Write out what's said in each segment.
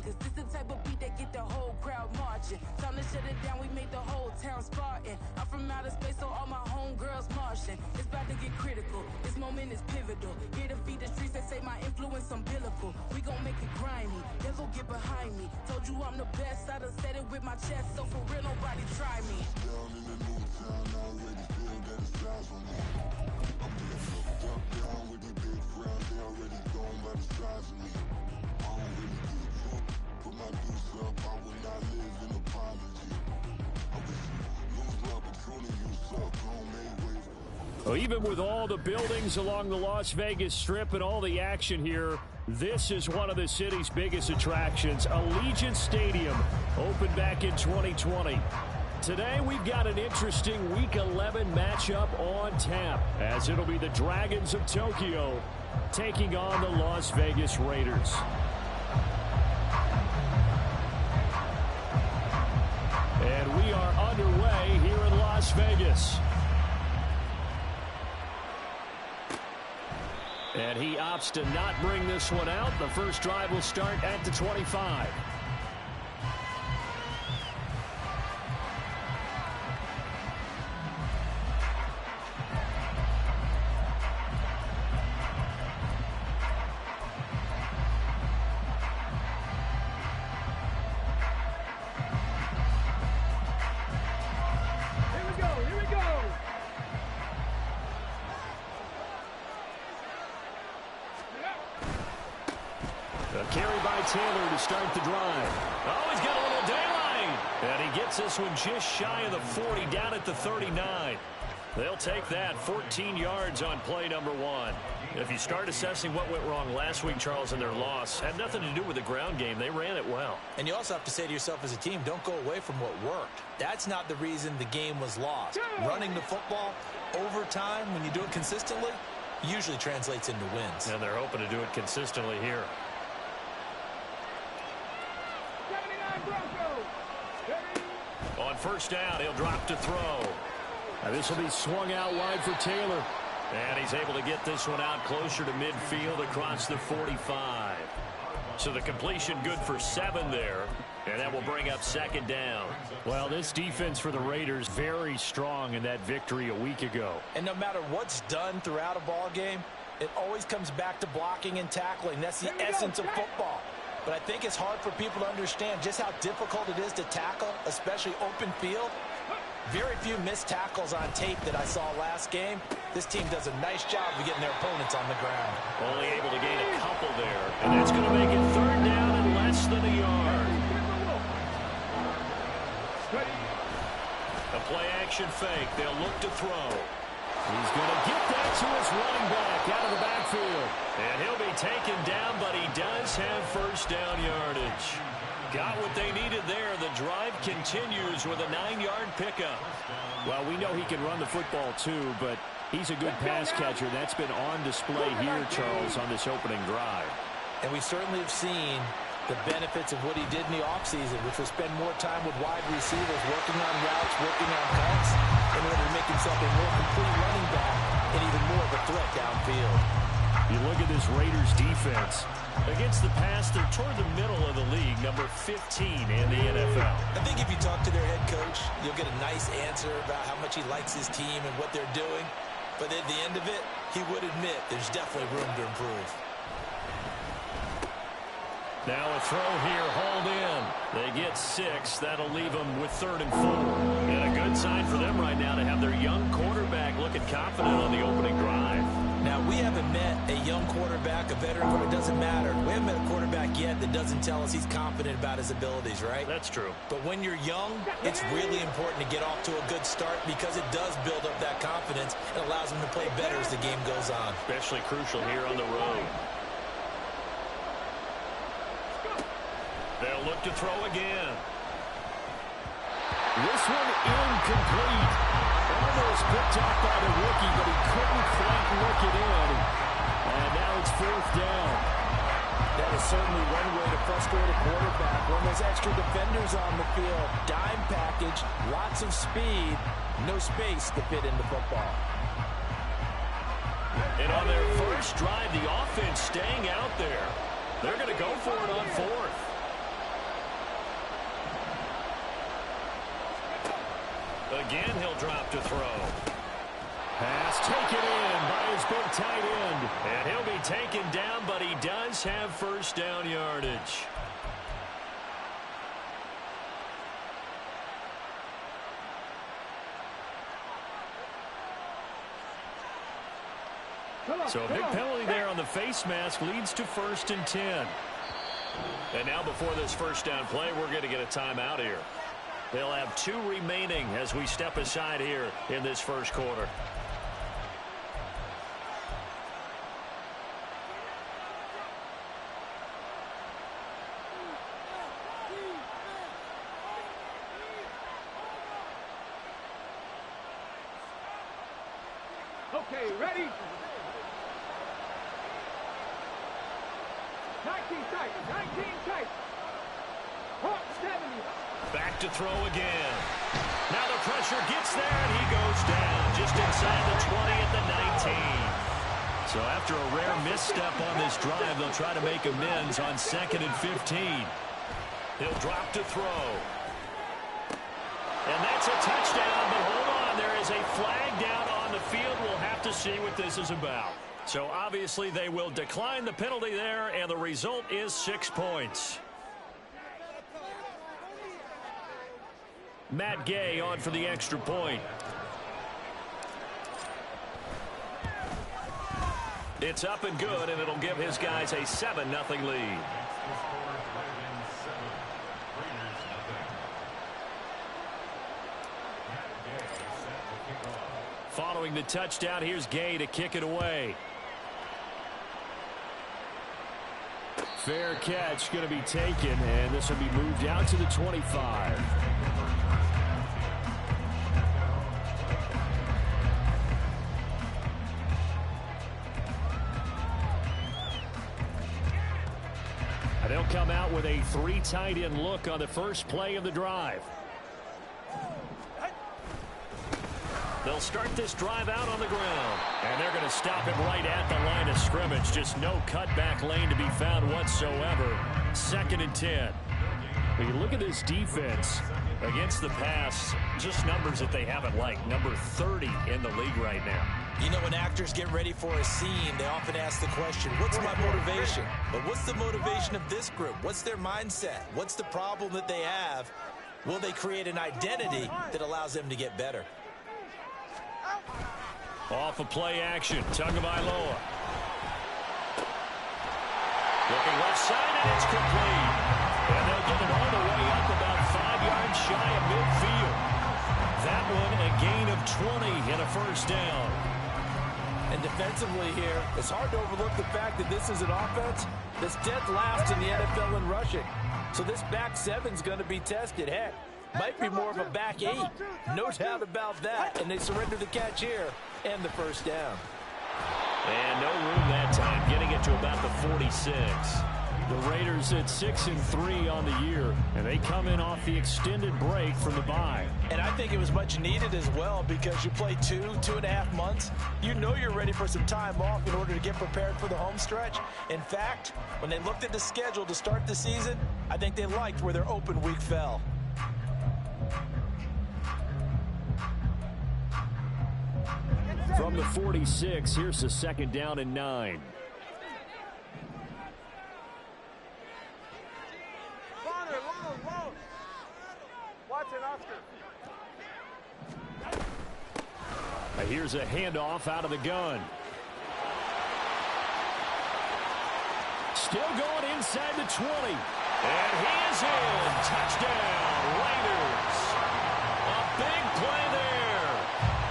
Cause this the type of beat that get the whole crowd marching. Time to shut it down, we made the whole town Spartan. I'm from outer space, so all my homegirls Martian. It's about to get critical, this moment is pivotal. Here to feed the streets that say my influence umbilical. We gon' make it grimy, never get behind me. Told you I'm the best, I done said it with my chest. So for real, nobody try me. Down in the new town, already feel that it's time for me. I'm getting looked up, down with the big crowd. They already gone by the size of me. I don't really give a fuck. Put my deuce up, I will not live in apology. I wish you lose the opportunity, you suck, don't make waves. Well, even with all the buildings along the Las Vegas Strip and all the action here, this is one of the city's biggest attractions. Allegiant Stadium opened back in 2020. Today we've got an interesting Week 11 matchup on tap, as it'll be the Dragons of Tokyo taking on the Las Vegas Raiders. And we are underway here in Las Vegas. And he opts to not bring this one out. The first drive will start at the 25. Carry by Taylor to start the drive. Oh, he's got a little daylight. And he gets this one just shy of the 40, down at the 39. They'll take that 14 yards on play number one. If you start assessing what went wrong last week, Charles, in their loss, had nothing to do with the ground game. They ran it well. And you also have to say to yourself as a team, don't go away from what worked. That's not the reason the game was lost. Running the football over time, when you do it consistently, usually translates into wins. And they're hoping to do it consistently here. On first down, he'll drop to throw. Now this will be swung out wide for Taylor. And he's able to get this one out closer to midfield across the 45. So the completion good for 7 there. And that will bring up second down. Well, this defense for the Raiders very strong in that victory a week ago. And no matter what's done throughout a ball game, it always comes back to blocking and tackling. That's the essence of football. But I think it's hard for people to understand just how difficult it is to tackle, especially open field. Very few missed tackles on tape that I saw last game. This team does a nice job of getting their opponents on the ground. Only able to gain a couple there. And that's going to make it third down and less than a yard. A play-action fake. They'll look to throw. He's going to get that to his running back out of the backfield. And he'll be taken down, but he does have first down yardage. Got what they needed there. The drive continues with a 9-yard pickup. Well, we know he can run the football too, but he's a good pass catcher. That's been on display here, Charles, on this opening drive. And we certainly have seen the benefits of what he did in the offseason, which was spend more time with wide receivers, working on routes, working on cuts, in order to make himself a more complete running back and even more of a threat downfield. You look at this Raiders defense. Against the pass, they're toward the middle of the league, number 15 in the NFL. I think if you talk to their head coach, you'll get a nice answer about how much he likes his team and what they're doing. But at the end of it, he would admit there's definitely room to improve. Now a throw here, hauled in. They get 6. That'll leave them with 3rd and 4. And a good sign for them right now to have their young quarterback looking confident on the opening drive. Now, we haven't met a young quarterback, a veteran, it doesn't matter. We haven't met a quarterback yet that doesn't tell us he's confident about his abilities, right? That's true. But when you're young, it's really important to get off to a good start because it does build up that confidence and allows him to play better as the game goes on. Especially crucial here on the road. They'll look to throw again. This one incomplete. Almost picked up by the rookie, but he couldn't quite look it in. And now it's 4th down. That is certainly one way to frustrate a quarterback. When there's extra defenders on the field, dime package, lots of speed, no space to fit into football. And on their first drive, the offense staying out there. They're going to go for it on 4th. again. He'll drop to throw. Pass taken in by his big tight end. And he'll be taken down, but he does have first down yardage. So a big penalty there on the face mask leads to 1st and 10. And now before this first down play, we're going to get a timeout here. They'll have 2 remaining as we step aside here in this first quarter. Okay, ready? 19 tight. Hawk 70. Back to throw again. Now the pressure gets there, and he goes down just inside the 20 at the 19. So after a rare misstep on this drive, they'll try to make amends on 2nd and 15. He'll drop to throw. And that's a touchdown, but hold on. There is a flag down on the field. We'll have to see what this is about. So obviously they will decline the penalty there, and the result is 6 points. Matt Gay on for the extra point. It's up and good, and it'll give his guys a 7-0 lead. Following the touchdown, here's Gay to kick it away. Fair catch going to be taken, and this will be moved out to the 25. And they'll come out with a 3 tight end look on the first play of the drive. They'll start this drive out on the ground. And they're going to stop him right at the line of scrimmage. Just no cutback lane to be found whatsoever. 2nd and 10. When you look at this defense against the pass, just numbers that they haven't liked. Number 30 in the league right now. You know, when actors get ready for a scene, they often ask the question, what's my motivation? But what's the motivation of this group? What's their mindset? What's the problem that they have? Will they create an identity that allows them to get better? Off of play action, Tagovailoa. Looking left side, and it's complete. And they'll get it all the way up about 5 yards shy of midfield. That one a gain of 20 and a first down. And defensively here, it's hard to overlook the fact that this is an offense that's dead last in the NFL in rushing. So this back 7's going to be tested. Heck, might be more of a back 8. No doubt about that. And they surrender the catch here and the first down. And no room that time, getting it to about the 46. The Raiders at 6-3 on the year, and they come in off the extended break from the bye. And I think it was much needed as well, because you play 2.5 months. You know you're ready for some time off in order to get prepared for the home stretch. In fact, when they looked at the schedule to start the season, I think they liked where their open week fell. From the 46, here's the 2nd down and 9. Here's a handoff out of the gun. Still going inside the 20. And he is in. Touchdown, Raiders. A big play there.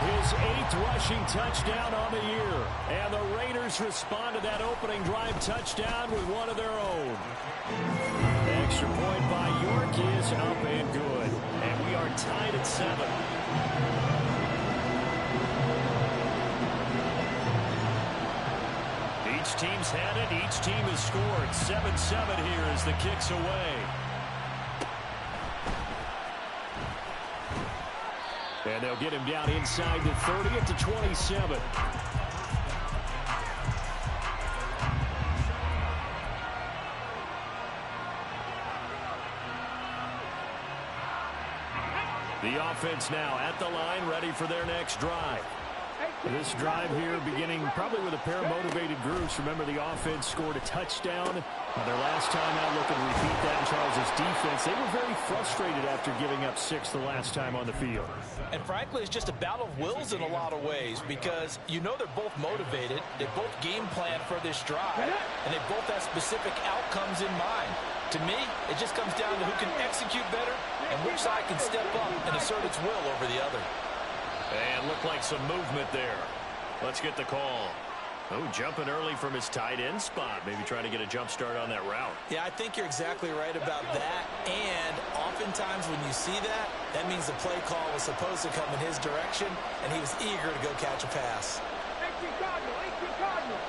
His 8th rushing touchdown on the year. And the Raiders respond to that opening drive touchdown with one of their own. The extra point by York is up and good. And we are tied at 7. Each team's had it. Each team has scored. 7-7 here as the kick's away. And they'll get him down inside the 30 at the 27. The offense now at the line, ready for their next drive. This drive here beginning probably with a pair of motivated groups. Remember, the offense scored a touchdown. Their last time out, looking to repeat that in Charles' defense. They were very frustrated after giving up 6 the last time on the field. And frankly, it's just a battle of wills in a lot of ways because you know they're both motivated. They both game plan for this drive, and they both have specific outcomes in mind. To me, it just comes down to who can execute better and which side can step up and assert its will over the other. And looked like some movement there. Let's get the call. Oh, jumping early from his tight end spot. Maybe trying to get a jump start on that route. Yeah, I think you're exactly right about that. And oftentimes when you see that, that means the play call was supposed to come in his direction, and he was eager to go catch a pass. 18 Cardinal.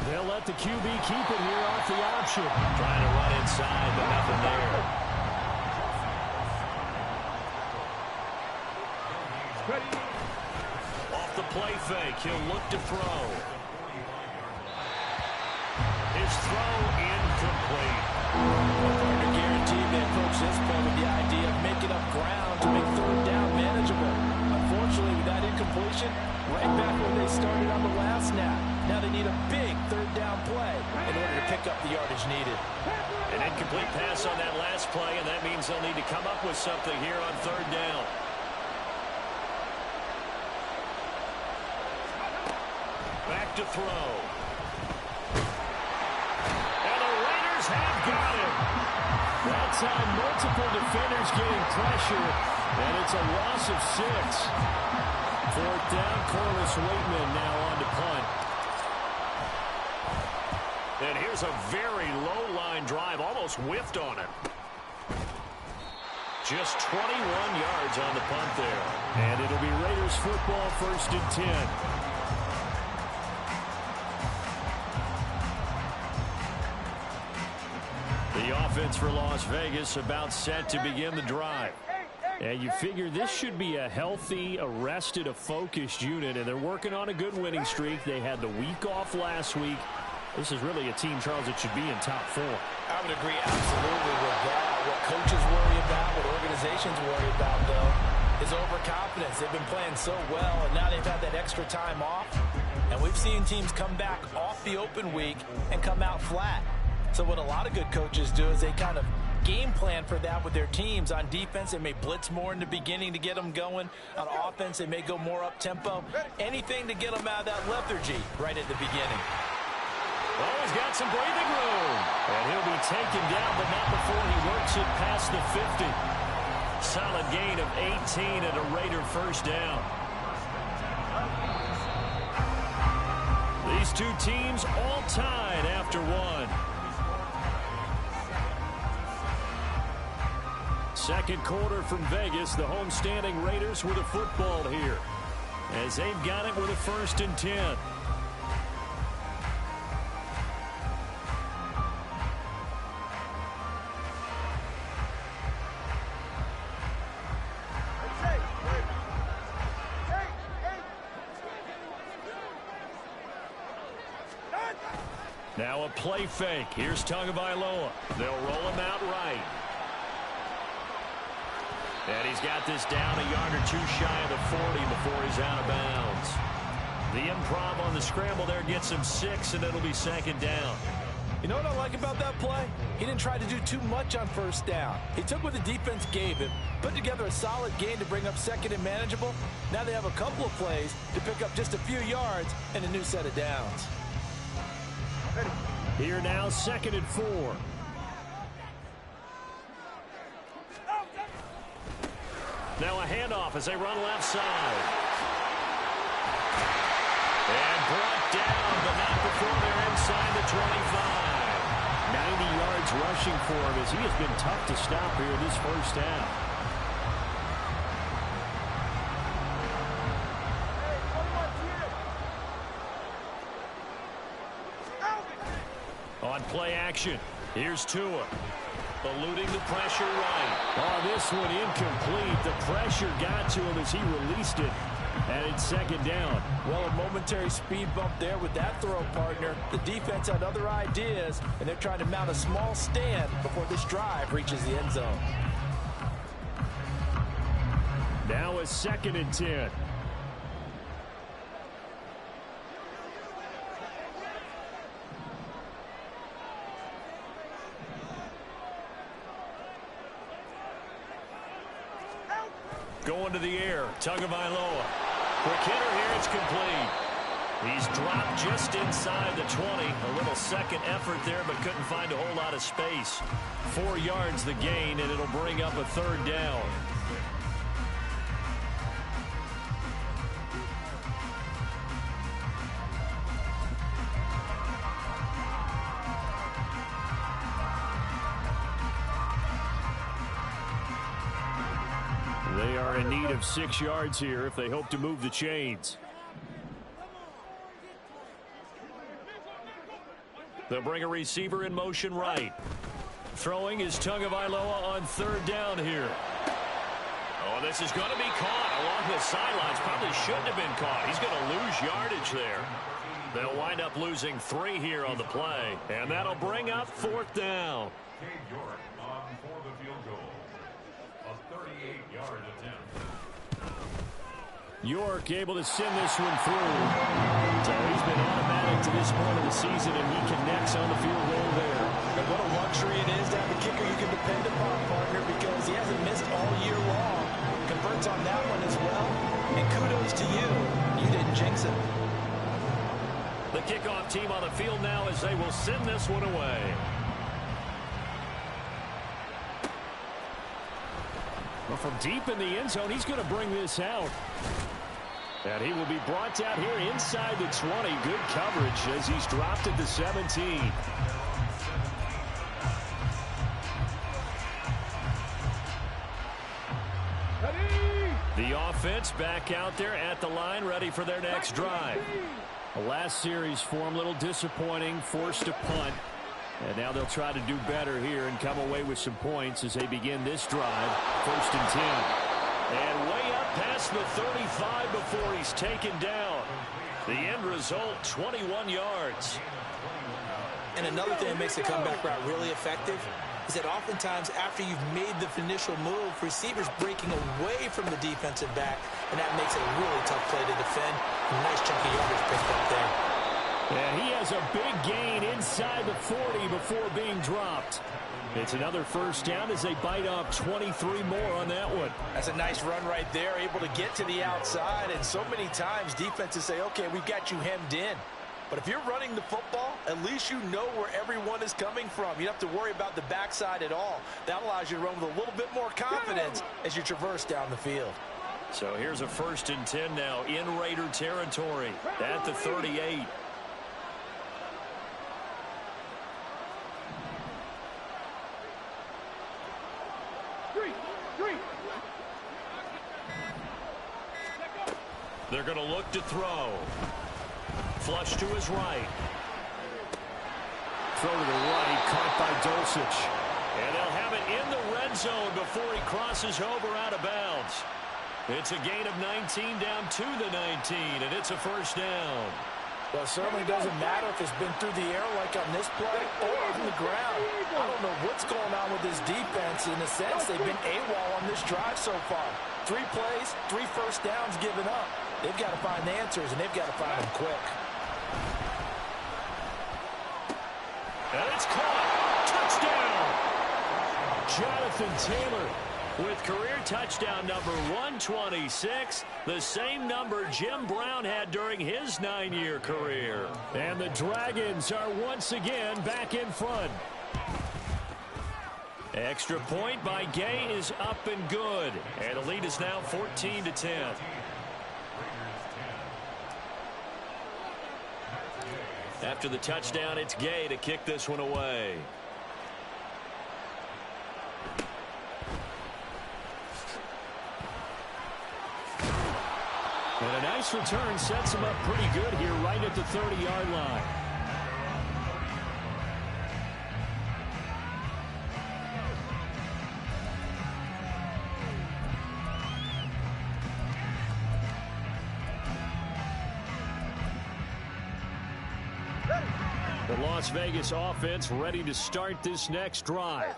They'll let the QB keep it here off the option. Trying to run inside, but nothing there. Off the play fake, he'll look to throw. His throw incomplete. Partner guaranteed they approach this play with the idea of making up ground to make third down manageable. Unfortunately, with that incompletion, right back where they started on the last snap. Now they need a big third down play in order to pick up the yardage needed. An incomplete pass on that last play, and that means they'll need to come up with something here on third down. Back to throw. And the Raiders have got him. That time, multiple defenders getting pressure, and it's a loss of 6. Fourth down, Corliss Waitman now on to punt. And here's a very low-line drive, almost whiffed on it. Just 21 yards on the punt there. And it'll be Raiders football, 1st and 10. The offense for Las Vegas about set to begin the drive. And you figure this should be a healthy, arrested, a focused unit, and they're working on a good winning streak. They had the week off last week. This is really a team, Charles, that should be in top 4. I would agree absolutely with that. What coaches worry about, what organizations worry about, though, is overconfidence. They've been playing so well, and now they've had that extra time off. And we've seen teams come back off the open week and come out flat. So what a lot of good coaches do is they kind of game plan for that with their teams. On defense, they may blitz more in the beginning to get them going. On offense, they may go more up-tempo. Anything to get them out of that lethargy right at the beginning. Oh, he's got some breathing room. And he'll be taken down, but not before he works it past the 50. Solid gain of 18 and a Raider first down. These two teams all tied after 1. Second quarter from Vegas, the homestanding Raiders with a football here, as they've got it with a 1st and 10. Now a play fake. Here's Tagovailoa. They'll roll him out right. And he's got this down a yard or 2 shy of the 40 before he's out of bounds. The improv on the scramble there gets him 6, and it'll be 2nd down. You know what I like about that play? He didn't try to do too much on 1st down. He took what the defense gave him, put together a solid gain to bring up 2nd and manageable. Now they have a couple of plays to pick up just a few yards and a new set of downs. Here now, 2nd and 4. Now a handoff as they run left side. And brought down, but not before they're inside the 25. 90 yards rushing for him as he has been tough to stop here this first half. On play action, here's Tua. Eluding the pressure right. Oh, this one incomplete. The pressure got to him as he released it. And it's second down. Well, a momentary speed bump there with that throw, partner. The defense had other ideas, and they're trying to mount a small stand before this drive reaches the end zone. Now a 2nd and 10. Going to the air, Tagovailoa. Quick hitter here, it's complete. He's dropped just inside the 20. A little second effort there, but couldn't find a whole lot of space. 4 yards the gain, and it'll bring up a 3rd down. They are in need of 6 yards here if they hope to move the chains. They'll bring a receiver in motion right. Throwing is Tagovailoa on 3rd down here. Oh, this is going to be caught along the sidelines. Probably shouldn't have been caught. He's going to lose yardage there. They'll wind up losing 3 here on the play. And that'll bring up 4th down. York on for the field goal. A 38-yard attempt. York able to send this one through. So he's been automatic to this point of the season, and he connects on the field goal there. And what a luxury it is to have a kicker you can depend upon, partner, because he hasn't missed all year long. Converts on that one as well. And kudos to you. You didn't jinx it. The kickoff team on the field now as they will send this one away. Well, from deep in the end zone, he's going to bring this out. And he will be brought down here inside the 20. Good coverage as he's dropped at the 17. The offense back out there at the line, ready for their next drive. The last series for him, a little disappointing, forced to punt. And now they'll try to do better here and come away with some points as they begin this drive. 1st and 10. And way up past the 35 before he's taken down. The end result, 21 yards. And another thing that makes the comeback route really effective is that oftentimes after you've made the initial move, receivers breaking away from the defensive back, and that makes it a really tough play to defend. A nice chunk of yardage picked up there. And he has a big gain inside the 40 before being dropped. It's another 1st down as they bite off 23 more on that one. That's a nice run right there, able to get to the outside. And so many times defenses say, okay, we've got you hemmed in. But if you're running the football, at least you know where everyone is coming from. You don't have to worry about the backside at all. That allows you to run with a little bit more confidence as you traverse down the field. So here's a 1st and 10 now in Raider territory at the 38. They're going to look to throw. Flush to his right. Throw to the right, caught by Dulcich. And they'll have it in the red zone before he crosses over out of bounds. It's a gain of 19 down to the 19, and it's a 1st down. Well, it certainly doesn't matter if it's been through the air like on this play or on the ground. I don't know what's going on with this defense. In a sense, they've been AWOL on this drive so far. 3 plays, 3 1st downs given up. They've got to find the answers, and they've got to find them quick. And it's caught. Touchdown. Jonathan Taylor with career touchdown number 126, the same number Jim Brown had during his 9-year career. And the Dragons are once again back in front. Extra point by Gay is up and good. And the lead is now 14-10. After the touchdown, it's Gay to kick this one away. And a nice return sets him up pretty good here right at the 30-yard line. Las Vegas offense ready to start this next drive.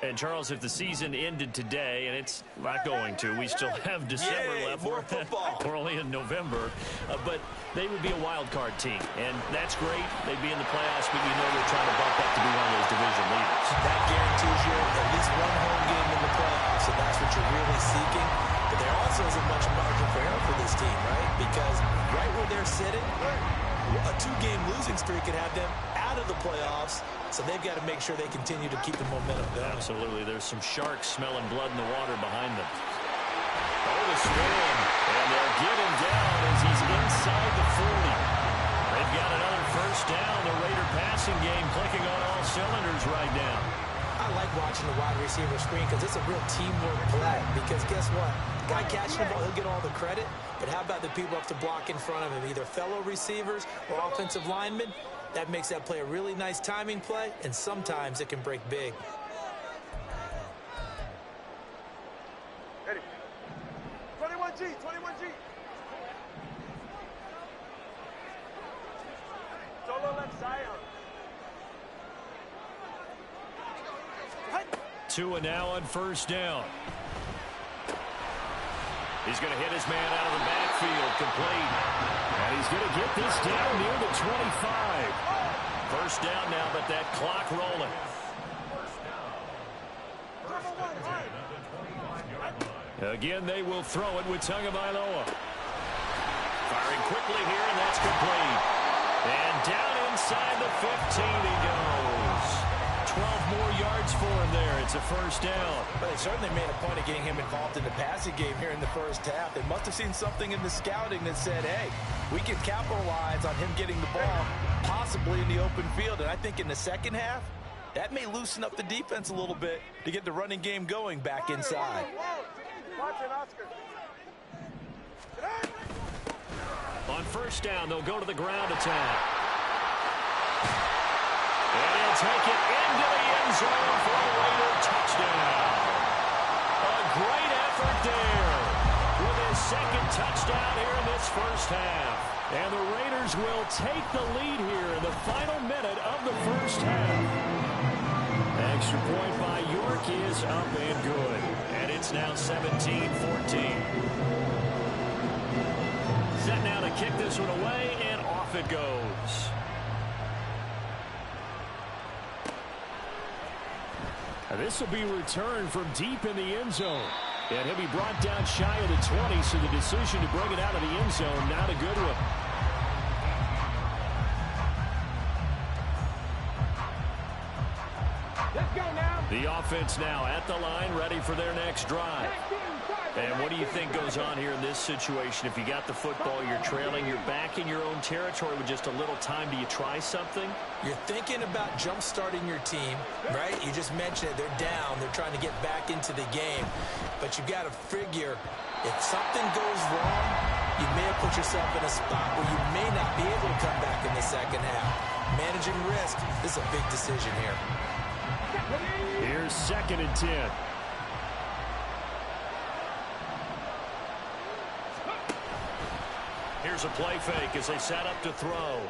And, Charles, if the season ended today, and it's not going to, we still have December left. More football. We're only in November. But they would be a wild card team, and that's great. They'd be in the playoffs, but you know they're trying to bump up to be one of those division leaders. That guarantees you at least one home game in the playoffs, and that's what you're really seeking. But there also isn't much margin for error for this team, right? Because right where they're sitting, a 2-game losing streak could have them out of the playoffs. So they've got to make sure they continue to keep the momentum going. Absolutely. There's some sharks smelling blood in the water behind them. Oh, the swing. And they'll get him down as he's inside the 40. They've got another first down. The Raider passing game clicking on all cylinders right now. I like watching the wide receiver screen because it's a real teamwork play. Because guess what? The guy catching the ball, he'll get all the credit. But how about the people up to block in front of him, either fellow receivers or offensive linemen? That makes that play a really nice timing play, and sometimes it can break big. Ready. 21G, 21G. Solo left side. Tua now on first down. He's going to hit his man out of the backfield, complete. And he's going to get this down near the 25. First down now, but that clock rolling. Again, they will throw it with Tagovailoa. Firing quickly here, and that's complete. And down inside the 15 he goes. 12 more yards for him there. It's a first down. But they certainly made a point of getting him involved in the passing game here in the first half. They must have seen something in the scouting that said, hey, we can capitalize on him getting the ball possibly in the open field. And I think in the second half, that may loosen up the defense a little bit to get the running game going back inside. Watch it, Oscar. On first down, they'll go to the ground attack. And he'll take it into the end zone for a Raider touchdown. A great effort there with his second touchdown here in this first half. And the Raiders will take the lead here in the final minute of the first half. Extra point by York is up and good. And it's now 17-14. Set now to kick this one away, and off it goes. This will be returned from deep in the end zone. And he'll be brought down shy of the 20, so the decision to bring it out of the end zone, not a good one. Let's go now. The offense now at the line, ready for their next drive. And what do you think goes on here in this situation? If you got the football, you're trailing, you're back in your own territory with just a little time. Do you try something? You're thinking about jump-starting your team, right? You just mentioned it. They're down. They're trying to get back into the game. But you've got to figure if something goes wrong, you may have put yourself in a spot where you may not be able to come back in the second half. Managing risk, this is a big decision here. Here's 2nd and 10. Here's a play fake as they set up to throw.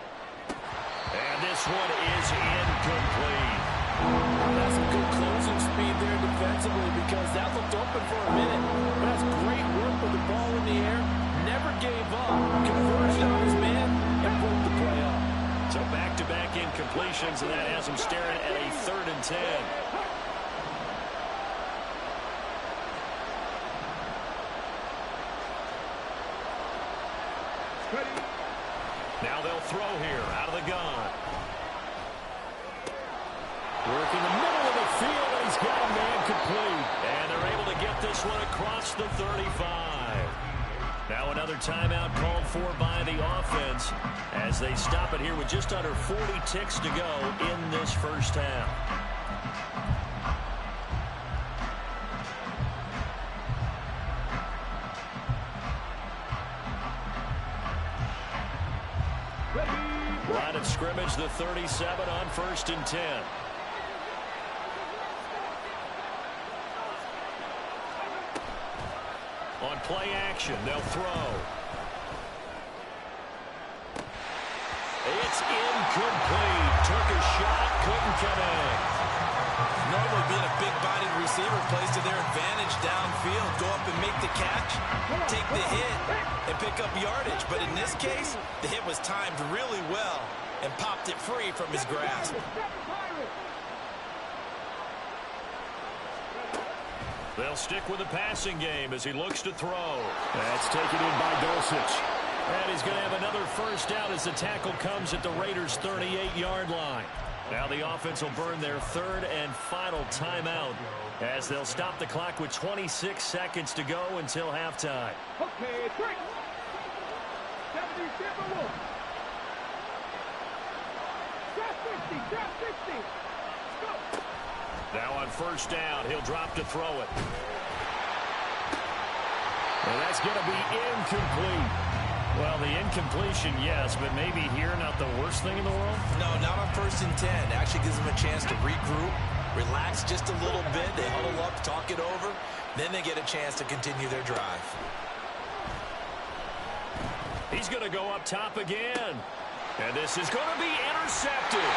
And this one is incomplete. That's some good closing speed there defensively because that looked open for a minute. But that's great work with the ball in the air. Never gave up. Converged on his man and broke the play up. So back-to-back incompletions, and that has him staring at a 3rd and 10. Now they'll throw here out of the gun. Working the middle of the field, and he's got a man complete. And they're able to get this one across the 35. Now another timeout called for by the offense as they stop it here with just under 40 ticks to go in this first half. Line of scrimmage, the 37 on 1st and 10. On play action, they'll throw. It's incomplete. Took a shot, couldn't connect. Normally being a big-bodied receiver plays to their advantage downfield. Go up and make the catch, take the hit, and pick up yardage. But in this case, the hit was timed really well and popped it free from his grasp. They'll stick with the passing game as he looks to throw. That's taken in by Dulcich. And he's going to have another first down as the tackle comes at the Raiders' 38-yard line. Now the offense will burn their third and final timeout as they'll stop the clock with 26 seconds to go until halftime. Okay, 3. 70, 1. Drop 50, drop 60. Go. Now on first down, he'll drop to throw it. And that's going to be incomplete. Well, the incompletion, yes, but maybe here not the worst thing in the world? No, not on 1st and 10. Actually gives them a chance to regroup, relax just a little bit. They huddle up, talk it over. Then they get a chance to continue their drive. He's going to go up top again. And this is going to be intercepted.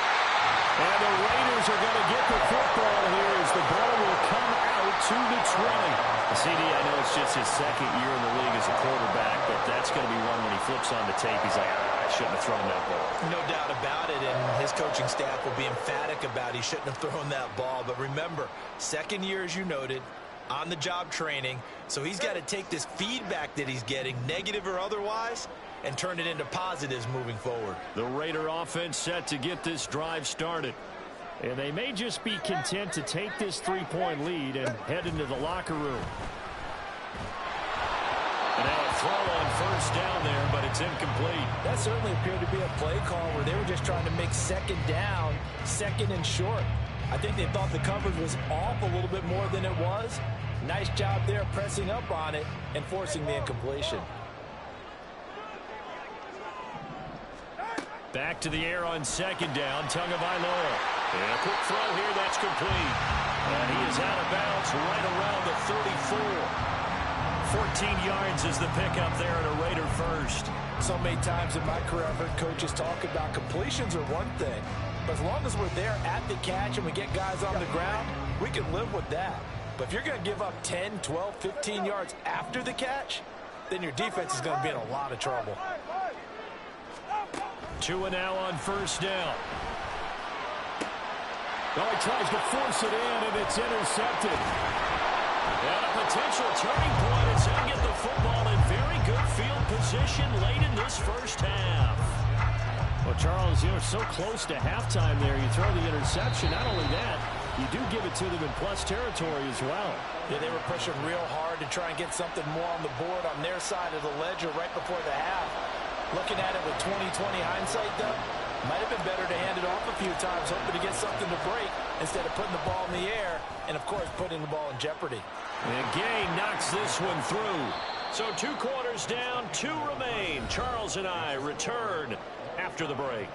And the Raiders are going to get the football here as the ball will come out to the 20. CD, I know it's just his second year in the league as a quarterback, but that's going to be one when he flips on the tape. He's like, I shouldn't have thrown that ball. No doubt about it, and his coaching staff will be emphatic about he shouldn't have thrown that ball. But remember, second year, as you noted, on-the-job training, so he's got to take this feedback that he's getting, negative or otherwise, and turn it into positives moving forward. The Raider offense set to get this drive started. And they may just be content to take this 3-point lead and head into the locker room. And now a throw on first down there, but it's incomplete. That certainly appeared to be a play call where they were just trying to make second down, second and short. I think they thought the coverage was off a little bit more than it was. Nice job there pressing up on it and forcing the incompletion. Back to the air on second down, Tagovailoa. And a quick throw here, that's complete. And he is out of bounds right around the 34. 14 yards is the pickup there at a Raider first. So many times in my career, I've heard coaches talk about completions are one thing. But as long as we're there at the catch and we get guys on the ground, we can live with that. But if you're going to give up 10, 12, 15 yards after the catch, then your defense is going to be in a lot of trouble. 2 and now on first down. Oh, he tries to force it in, and it's intercepted. And a potential turning point as they get the football in very good field position late in this first half. Well, Charles, you're so close to halftime there. You throw the interception. Not only that, you do give it to them in plus territory as well. Yeah, they were pushing real hard to try and get something more on the board on their side of the ledger right before the half. Looking at it with 20/20 hindsight, though, might have been better to hand it off a few times, hoping to get something to break instead of putting the ball in the air and, of course, putting the ball in jeopardy. And Gay knocks this one through. So 2 quarters down, 2 remain. Charles and I return after the break.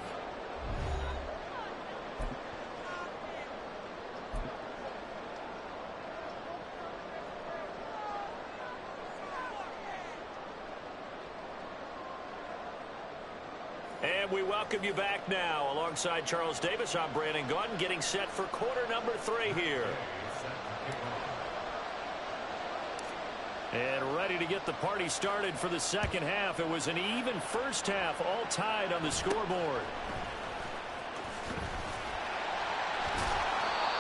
And we welcome you back now. Alongside Charles Davis, I'm Brandon Gaudin, getting set for quarter number 3 here. And ready to get the party started for the second half. It was an even first half, all tied on the scoreboard.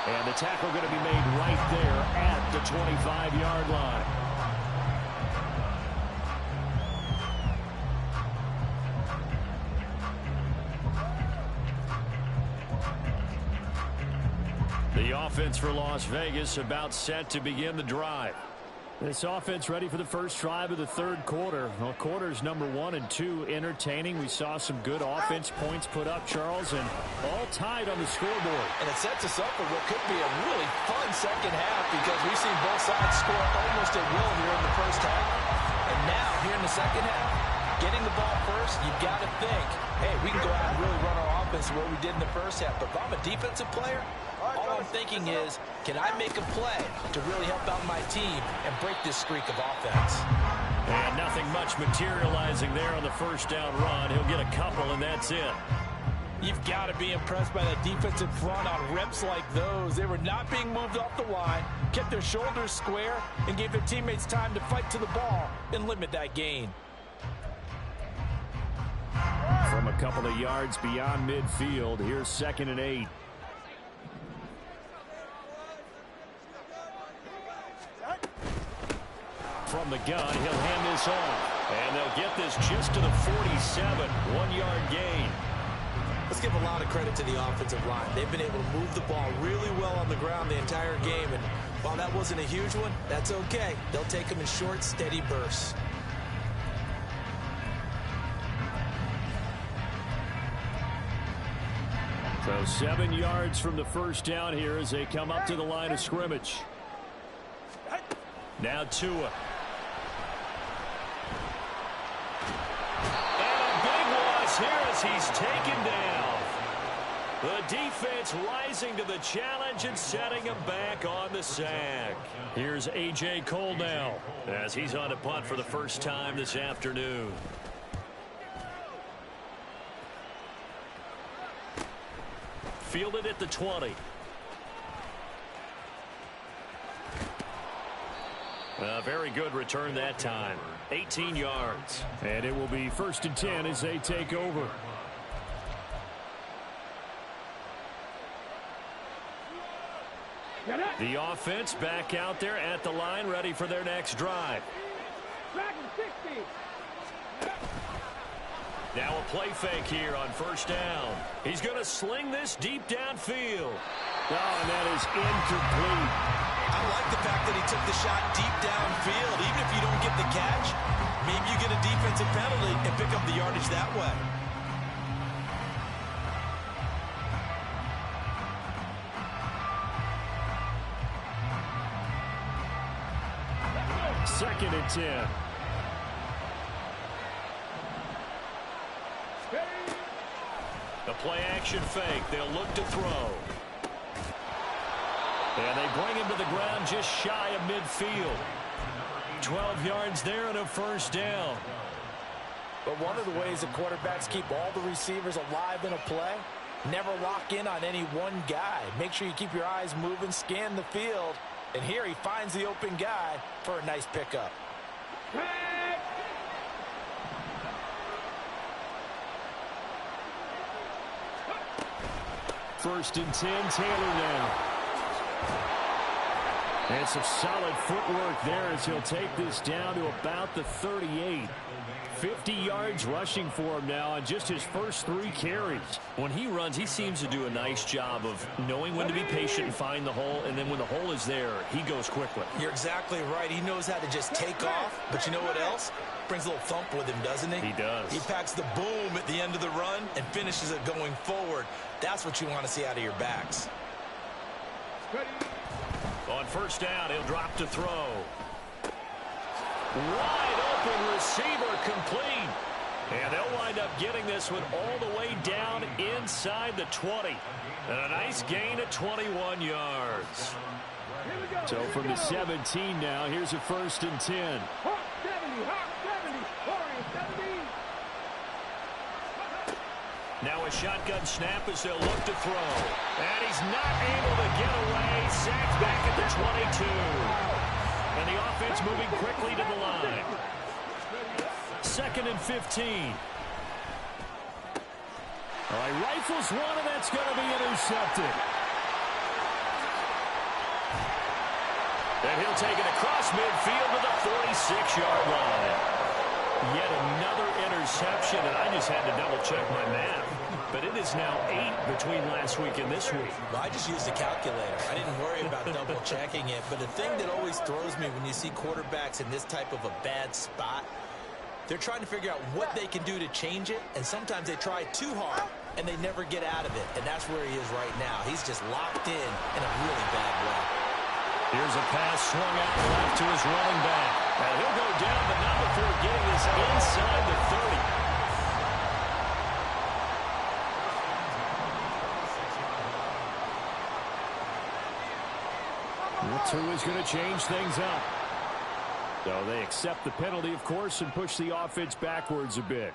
And the tackle going to be made right there at the 25-yard line. The offense for Las Vegas about set to begin the drive. This offense ready for the first drive of the third quarter. Well, quarters number 1 and 2 entertaining. We saw some good offense points put up, Charles, and all tied on the scoreboard. And it sets us up for what could be a really fun second half because we've seen both sides score almost at will here in the first half. And now, here in the second half, getting the ball first, you've got to think, hey, we can go out and really run our offense the way we did in the first half. But if I'm a defensive player, all I'm thinking is, can I make a play to really help out my team and break this streak of offense? And nothing much materializing there on the first down run. He'll get a couple, and that's it. You've got to be impressed by that defensive front on reps like those. They were not being moved off the line, kept their shoulders square, and gave their teammates time to fight to the ball and limit that gain. From a couple of yards beyond midfield, here's 2nd and 8. From the gun, he'll hand this off. And they'll get this just to the 47, 1-yard gain. Let's give a lot of credit to the offensive line. They've been able to move the ball really well on the ground the entire game. And while that wasn't a huge one, that's okay. They'll take them in short, steady bursts. So 7 yards from the first down here as they come up to the line of scrimmage. Now Tua. And a big loss here as he's taken down. The defense rising to the challenge and setting him back on the sack. Here's A.J. Cole now as he's on a punt for the first time this afternoon. Fielded at the 20. A very good return that time. 18 yards. And it will be 1st and 10 as they take over. The offense back out there at the line, ready for their next drive. Now a play fake here on 1st down. He's going to sling this deep downfield. Oh, and that is incomplete. I like the fact that he took the shot deep downfield. Even if you don't get the catch, maybe you get a defensive penalty and pick up the yardage that way. Second and 10. The play action fake. They'll look to throw. And they bring him to the ground just shy of midfield. 12 yards there and a 1st down. But one of the ways that quarterbacks keep all the receivers alive in a play, never lock in on any one guy. Make sure you keep your eyes moving, scan the field. And here he finds the open guy for a nice pickup. 1st and 10, Taylor now. And some solid footwork there as he'll take this down to about the 38. 50 yards rushing for him now on just his first 3 carries. When he runs, he seems to do a nice job of knowing when to be patient and find the hole, and then when the hole is there, he goes quickly. You're exactly right. He knows how to just take off, but you know what else? Brings a little thump with him, doesn't he? He does. He packs the boom at the end of the run and finishes it going forward. That's what you want to see out of your backs. On 1st down, he'll drop to throw. Wide open receiver, complete. And they'll wind up getting this one all the way down inside the 20. And a nice gain of 21 yards. So from the 17 now, here's a 1st and 10. Hawk 70, Hawk 70, Warriors 70. Now a shotgun snap as they'll look to throw. And he's not able to get away. Sacked back at the 22. And the offense moving quickly to the line. 2nd and 15. All right, rifles one, and that's going to be intercepted. And he'll take it across midfield to the 46-yard line. Yet another interception, and I just had to double-check my math. But it is now 8 between last week and this week. Well, I just used a calculator. I didn't worry about double-checking it. But the thing that always throws me when you see quarterbacks in this type of a bad spot, they're trying to figure out what they can do to change it. And sometimes they try too hard, and they never get out of it. And that's where he is right now. He's just locked in a really bad way. Here's a pass swung out left to his running back. And he'll go down, but not before getting this inside the 30. Two is going to change things up. So they accept the penalty, of course, and push the offense backwards a bit.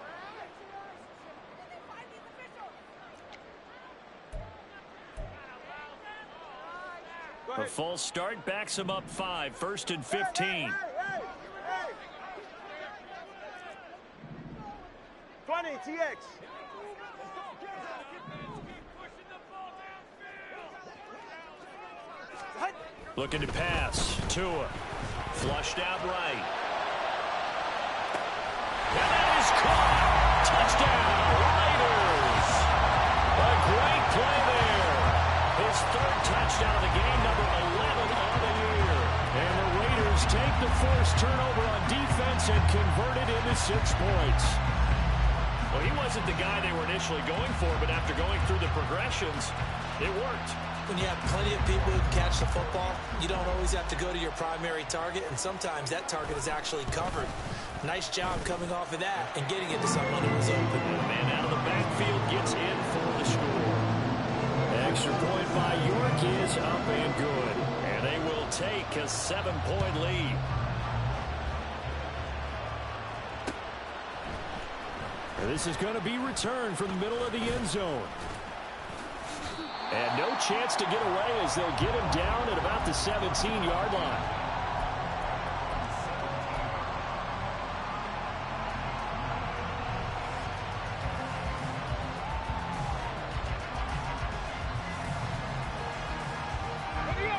A false start backs him up 5, 1st and 15. 20, TX. Looking to pass. Tua. Flushed out right. And that is caught. Touchdown, Raiders. A great play there. His 3rd touchdown of the game, number 11 on the year. And the Raiders take the first turnover on defense and convert it into 6 points. Well, he wasn't the guy they were initially going for, but after going through the progressions, it worked. When you have plenty of people who can catch the football, you don't always have to go to your primary target, and sometimes that target is actually covered. Nice job coming off of that and getting it to someone who was open. The man out of the backfield gets in for the score. Extra point by York is up and good. And they will take a 7-point lead. This is going to be returned from the middle of the end zone. And no chance to get away as they'll get him down at about the 17-yard line.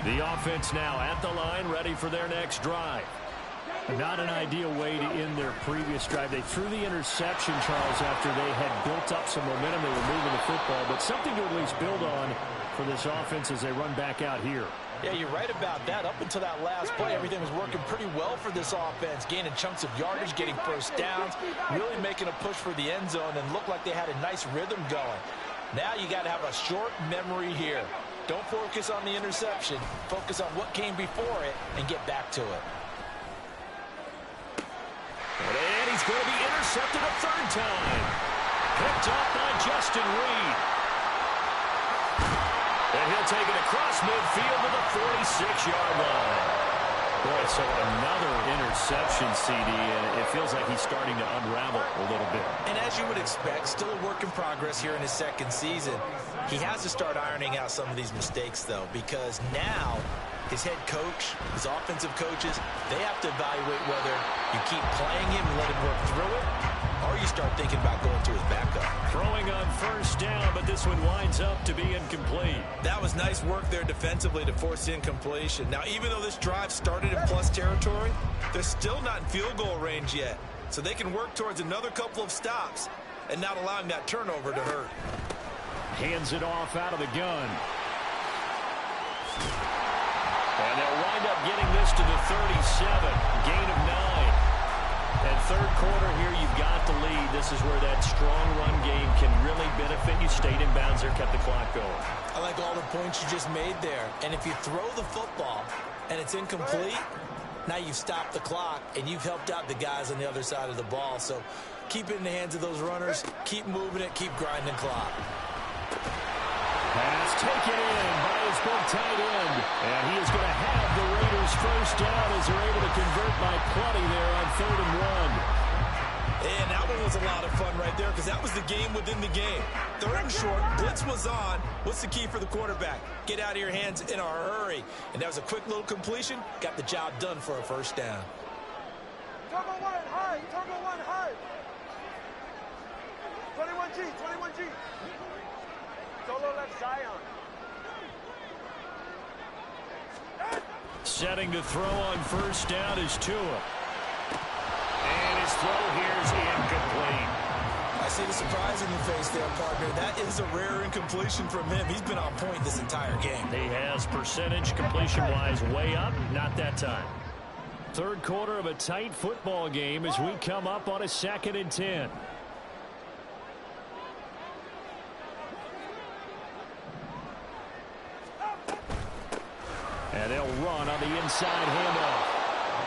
The offense now at the line, ready for their next drive. Not an ideal way to end their previous drive. They threw the interception, Charles, after they had built up some momentum. They were moving the football, but something to at least build on for this offense as they run back out here. Yeah, you're right about that. Up until that last play, everything was working pretty well for this offense, gaining chunks of yardage, getting first downs, really making a push for the end zone, and looked like they had a nice rhythm going. Now you got to have a short memory here. Don't focus on the interception. Focus on what came before it and get back to it. And he's going to be intercepted a 3rd time. Picked up by Justin Reed. And he'll take it across midfield to the 46-yard line. Boy, so another interception, CD, and it feels like he's starting to unravel a little bit. And as you would expect, still a work in progress here in his 2nd season. He has to start ironing out some of these mistakes, though, because now his head coach, his offensive coaches, they have to evaluate whether you keep playing him and let him work through it, or you start thinking about going to his backup. Throwing on 1st down, but this one winds up to be incomplete. That was nice work there defensively to force incompletion. Now, even though this drive started in plus territory, they're still not in field goal range yet. So they can work towards another couple of stops and not allowing that turnover to hurt. Hands it off out of the gun. And they'll wind up getting this to the 37. Gain of 9. And 3rd quarter here, you've got the lead. This is where that strong run game can really benefit you. Stayed in bounds there, kept the clock going. I like all the points you just made there. And if you throw the football and it's incomplete, now you've stopped the clock and you've helped out the guys on the other side of the ball. So keep it in the hands of those runners. Keep moving it. Keep grinding clock. Pass taken in by his big tight end. And he is going to have the Raiders first down as they're able to convert by plenty there on 3rd and 1. And that one was a lot of fun right there because that was the game within the game. 3rd and short, blitz was on. What's the key for the quarterback? Get out of your hands in a hurry. And that was a quick little completion. Got the job done for a first down. Turbo 1 high, Turbo 1 high. 21G, 21G. Solo left Zion. Setting to throw on 1st down is Tua. And his throw here is incomplete. I see the surprise in your face there, partner. That is a rare incompletion from him. He's been on point this entire game. He has percentage completion-wise way up. Not that time. 3rd quarter of a tight football game as we come up on a 2nd and 10. And they'll run on the inside handoff.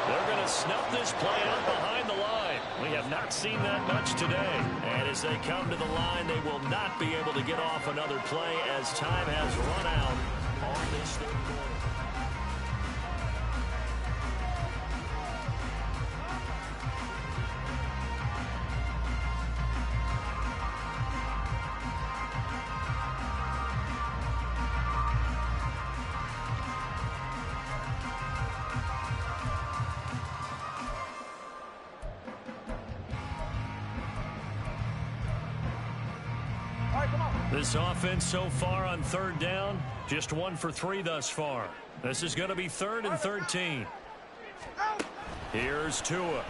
They're going to snuff this play out behind the line. We have not seen that much today. And as they come to the line, they will not be able to get off another play as time has run out on this 3rd quarter. This offense so far on third down, just 1 for 3 thus far. This is going to be 3rd and 13. Here's Tua.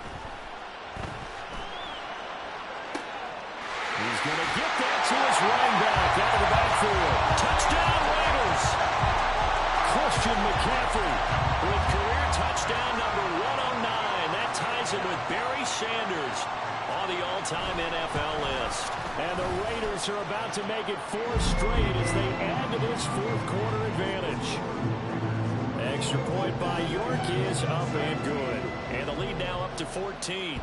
He's going to get that to his running back out of the backfield. Touchdown, Raiders! Christian McCaffrey with career touchdown number 109. That ties him with Barry Sanders on the all-time NFL list. And the Raiders are about to make it 4 straight as they add to this fourth-quarter advantage. Extra point by York is up and good. And the lead now up to 14.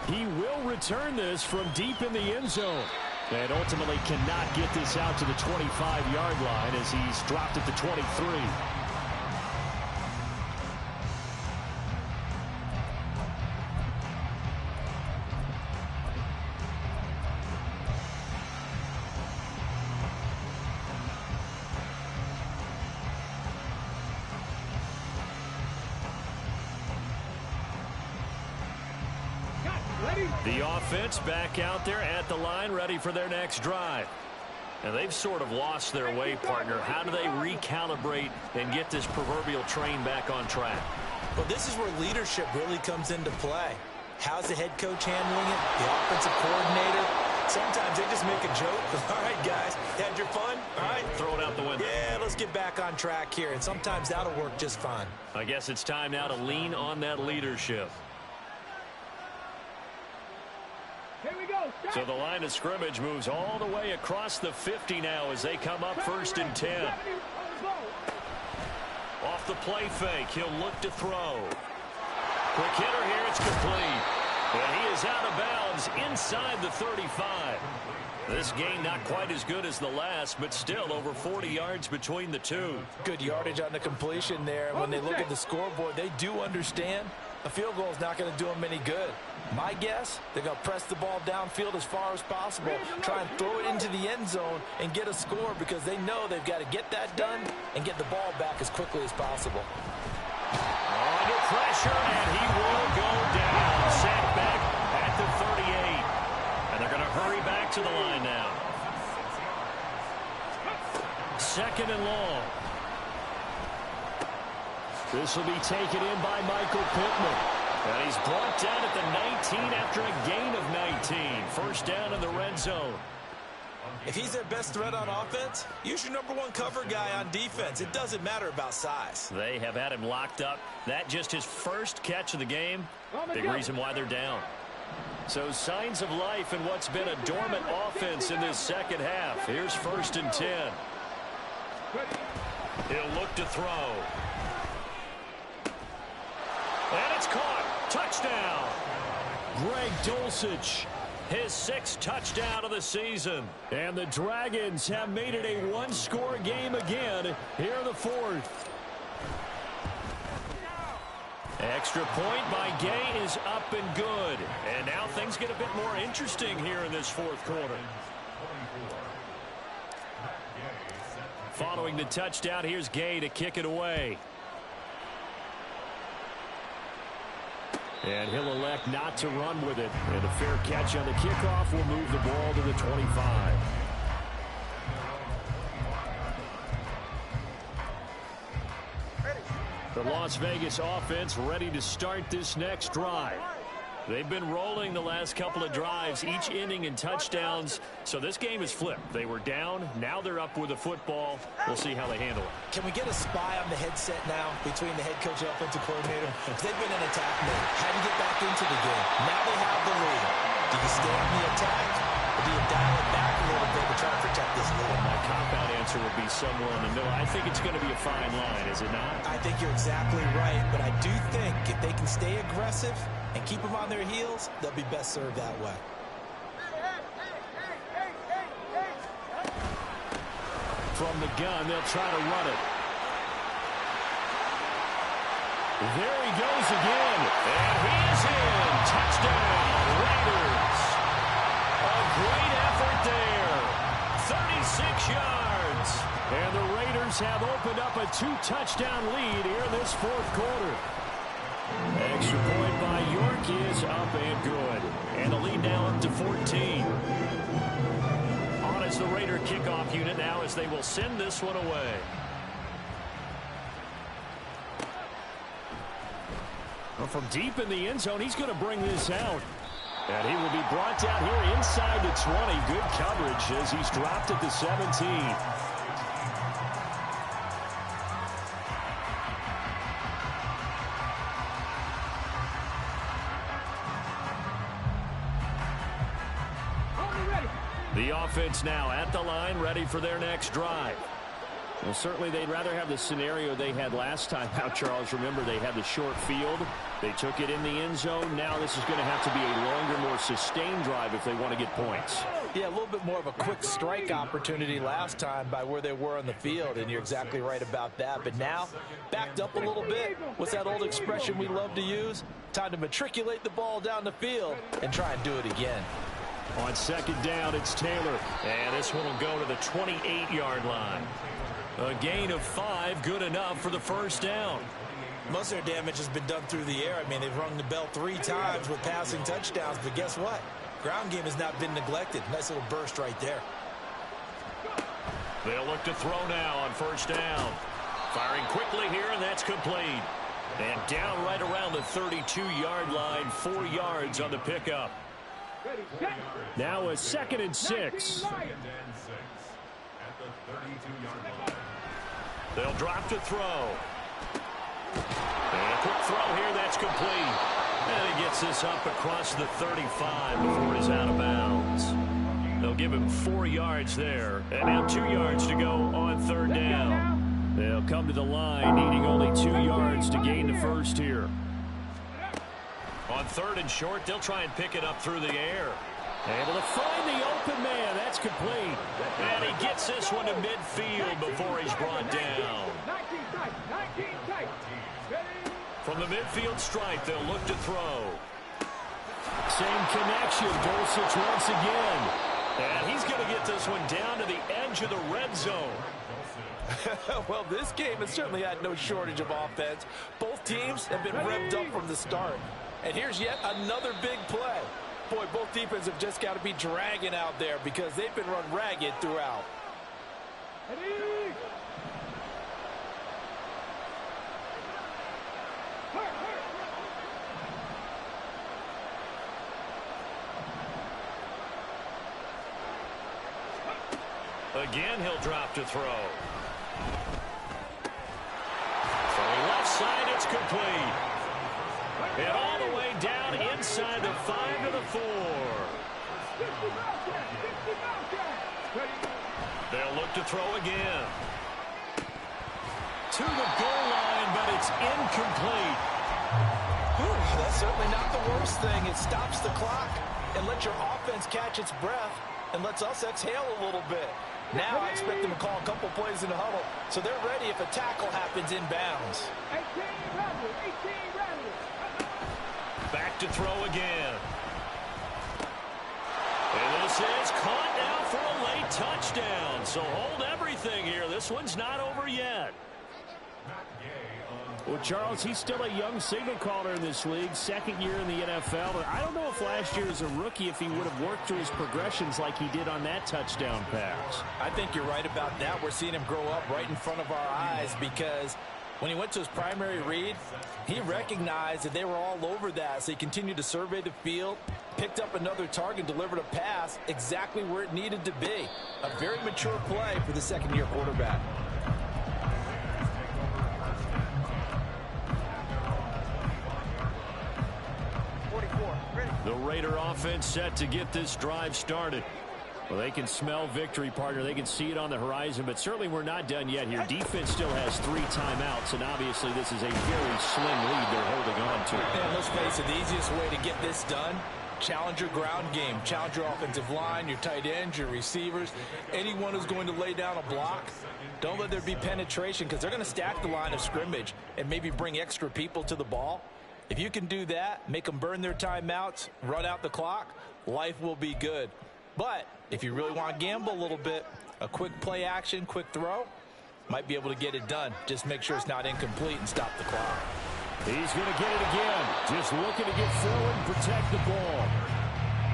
He will return this from deep in the end zone. And ultimately cannot get this out to the 25-yard line as he's dropped at the 23. The offense back out there at the line, ready for their next drive. And they've sort of lost their way, partner. How do they recalibrate and get this proverbial train back on track? Well, this is where leadership really comes into play. How's the head coach handling it? The offensive coordinator? Sometimes they just make a joke. All right, guys, had your fun? All right. Throw it out the window. Yeah, let's get back on track here. And sometimes that'll work just fine. I guess it's time now to lean on that leadership. So the line of scrimmage moves all the way across the 50 now as they come up 1st and 10. Off the play fake, he'll look to throw. Quick hitter here, it's complete. And he is out of bounds inside the 35. This game not quite as good as the last, but still over 40 yards between the two. Good yardage on the completion there. And when they look at the scoreboard, they do understand a field goal is not going to do them any good. My guess, they're going to press the ball downfield as far as possible, try and throw it into the end zone and get a score because they know they've got to get that done and get the ball back as quickly as possible. Under pressure, and he will go down. Sacked back at the 38. And they're going to hurry back to the line now. 2nd and long. This will be taken in by Michael Pittman. And he's brought down at the 19 after a gain of 19. First down in the red zone. If he's their best threat on offense, use your #1 cover guy on defense. It doesn't matter about size. They have had him locked up. That just his first catch of the game. Big reason why they're down. So signs of life in what's been a dormant offense in this second half. Here's 1st and 10. He'll look to throw. And it's caught. Touchdown. Greg Dulcich, his 6th touchdown of the season. And the Dragons have made it a 1-score game again here in the 4th. Extra point by Gay is up and good. And now things get a bit more interesting here in this 4th quarter. Following the touchdown, here's Gay to kick it away. And he'll elect not to run with it. And a fair catch on the kickoff will move the ball to the 25. The Las Vegas offense ready to start this next drive. They've been rolling the last couple of drives, each ending in touchdowns. So this game is flipped. They were down. Now they're up with the football. We'll see how they handle it. Can we get a spy on the headset now between the head coach and offensive coordinator? They've been in attack mode. How do you get back into the game? Now they have the lead. Do you stay on the attack, or do you dial it back a little bit to try and protect this lead? My cop-out answer would be somewhere in the middle. I think it's going to be a fine line, is it not? I think you're exactly right, but I do think if they can stay aggressive and keep them on their heels, they'll be best served that way. From the gun, they'll try to run it. There he goes again. And he is in. Touchdown, Raiders. A great effort there. 36 yards. And the Raiders have opened up a 2-touchdown lead here in this 4th quarter. extra point by York is up and good. And the lead now up to 14. On as the Raider kickoff unit now as they will send this one away. Well, from deep in the end zone, he's going to bring this out. And he will be brought down here inside the 20. Good coverage as he's dropped at the 17. The offense now at the line, ready for their next drive. Well, certainly they'd rather have the scenario they had last time out, Charles. Remember, they had the short field. They took it in the end zone. Now this is going to have to be a longer, more sustained drive if they want to get points. Yeah, a little bit more of a quick strike opportunity last time by where they were on the field, and you're exactly right about that. But now, backed up a little bit. What's that old expression we love to use? Time to matriculate the ball down the field and try and do it again. On second down, it's Taylor. And this one will go to the 28-yard line. A gain of 5, good enough for the first down. Most of their damage has been done through the air. I mean, they've rung the bell 3 times with passing touchdowns. But guess what? Ground game has not been neglected. Nice little burst right there. They'll look to throw now on first down. Firing quickly here, and that's complete. And down right around the 32-yard line, 4 yards on the pickup. Now a 2nd and 6. They'll drop to throw. And a quick throw here, that's complete. And he gets this up across the 35 before he's out of bounds. They'll give him 4 yards there. And now 2 yards to go on third down. They'll come to the line, needing only 2 yards to gain the first here. On third and short, they'll try and pick it up through the air. Able to find the open man. That's complete. And he gets this one to midfield before he's brought down. From the midfield stripe, they'll look to throw. Same connection. Dulcich once again. And he's going to get this one down to the edge of the red zone. Well, this game has certainly had no shortage of offense. Both teams have been revved up from the start. And here's yet another big play. Boy, both defenses have just got to be dragging out there because they've been run ragged throughout. Again, he'll drop to throw. From the left side, it's complete. And all the way down inside the 5 to the 4. They'll look to throw again. To the goal line, but it's incomplete. Whew, that's certainly not the worst thing. It stops the clock and lets your offense catch its breath and lets us exhale a little bit. Now I expect them to call a couple plays in the huddle so they're ready if a tackle happens inbounds. 18 Back to throw again. And this is caught now for a late touchdown. So hold everything here. This one's not over yet. Well, Charles, he's still a young signal caller in this league, 2nd year in the NFL. But I don't know if last year as a rookie if he would have worked through his progressions like he did on that touchdown pass. I think you're right about that. We're seeing him grow up right in front of our eyes because when he went to his primary read, he recognized that they were all over that. So he continued to survey the field, picked up another target, delivered a pass exactly where it needed to be. A very mature play for the 2nd-year quarterback. The Raider offense set to get this drive started. Well, they can smell victory, partner. They can see it on the horizon, but certainly we're not done yet here. Defense still has 3 timeouts, and obviously this is a very slim lead they're holding on to. And let's face it, the easiest way to get this done, challenge your ground game. Challenge your offensive line, your tight ends, your receivers, anyone who's going to lay down a block. Don't let there be penetration because they're going to stack the line of scrimmage and maybe bring extra people to the ball. If you can do that, make them burn their timeouts, run out the clock, life will be good. But if you really want to gamble a little bit, a quick play action, quick throw, might be able to get it done. Just make sure it's not incomplete and stop the clock. He's going to get it again. Just looking to get forward and protect the ball.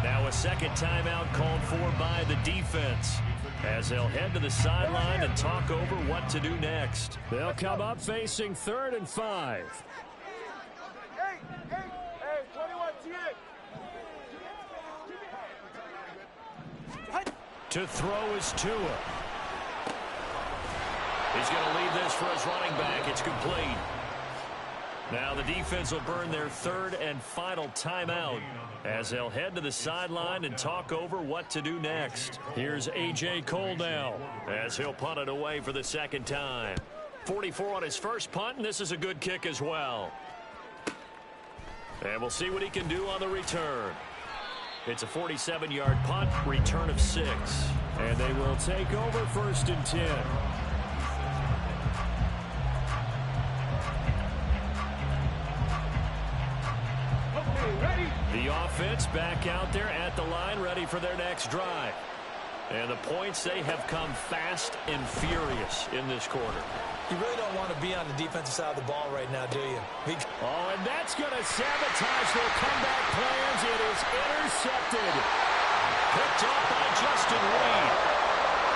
Now a second timeout called for by the defense, as they'll head to the sideline and talk over what to do next. They'll come up facing 3rd and 5. Hey, 21 To throw is Tua. He's going to leave this for his running back. It's complete. Now the defense will burn their 3rd and final timeout, as they'll head to the sideline and talk over what to do next. Here's A.J. Cole now, as he'll punt it away for the second time. 44 on his first punt, and this is a good kick as well. And we'll see what he can do on the return. It's a 47-yard punt, return of 6. And they will take over 1st and 10. The offense back out there at the line, ready for their next drive. And the points, they have come fast and furious in this quarter. You really don't want to be on the defensive side of the ball right now, do you? Oh, and that's going to sabotage their comeback plans. It is intercepted. Picked up by Justin Reed.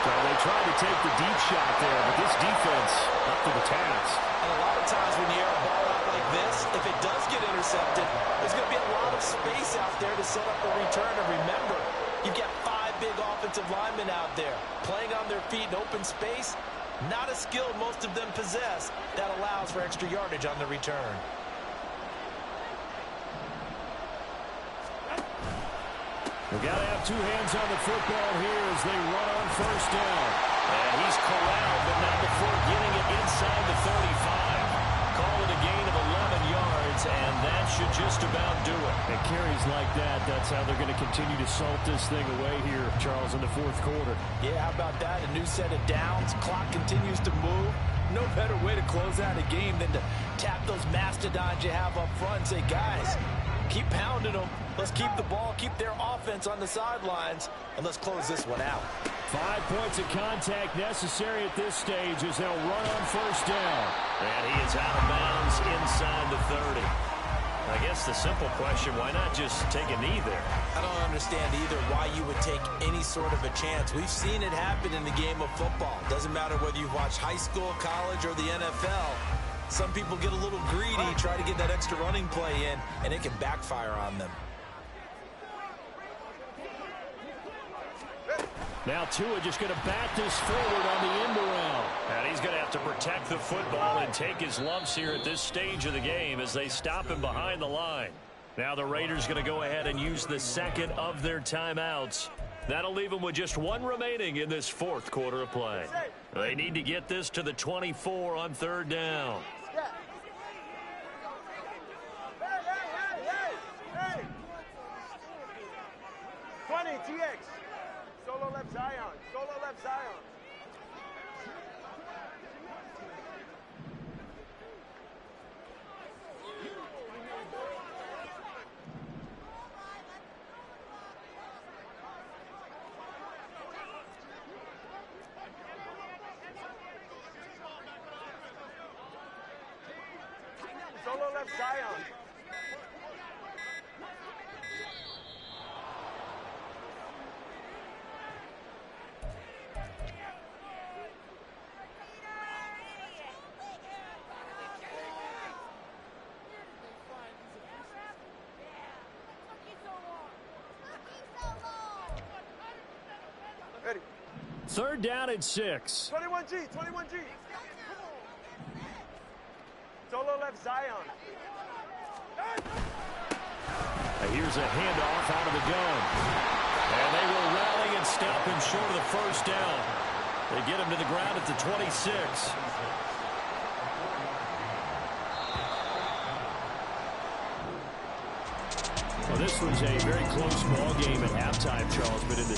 So they tried to take the deep shot there, but this defense up to the task. And a lot of times when you air a ball out like this, if it does get intercepted, there's going to be a lot of space out there to set up a return. And remember, you've got 5 big offensive linemen out there playing on their feet in open space. Not a skill most of them possess that allows for extra yardage on the return. We've got to have 2 hands on the football here as they run on 1st down. And he's corralled, but not before getting it inside the 35. Call it a gain of 11 yards, and that should just about do it. And carries like that, that's how they're going to continue to salt this thing away here, Charles, in the 4th quarter. Yeah, how about that? A new set of downs. Clock continues to move. No better way to close out a game than to tap those mastodons you have up front and say, guys, keep pounding them. Let's keep the ball, keep their offense on the sidelines, and let's close this one out. 5 points of contact necessary at this stage as they'll run on 1st down. And he is out of bounds inside the 30. I guess the simple question, why not just take a knee there? I don't understand either why you would take any sort of a chance. We've seen it happen in the game of football. Doesn't matter whether you watch high school, college, or the NFL. Some people get a little greedy, try to get that extra running play in, and it can backfire on them. Now Tua just going to bat this forward on the end around. And he's going to have to protect the football and take his lumps here at this stage of the game as they stop him behind the line. Now the Raiders going to go ahead and use the 2nd of their timeouts. That'll leave them with just 1 remaining in this 4th quarter of play. They need to get this to the 24 on 3rd down. Hey! 20, TX. Solo left Zion. Solo left Zion. Solo left Zion. Ready. 3rd down and 6. 21G. Solo left Zion. Here's a handoff out of the gun. And they will rally and stop him short of the 1st down. They get him to the ground at the 26. Well, this was a very close ball game at halftime, Charles, but in the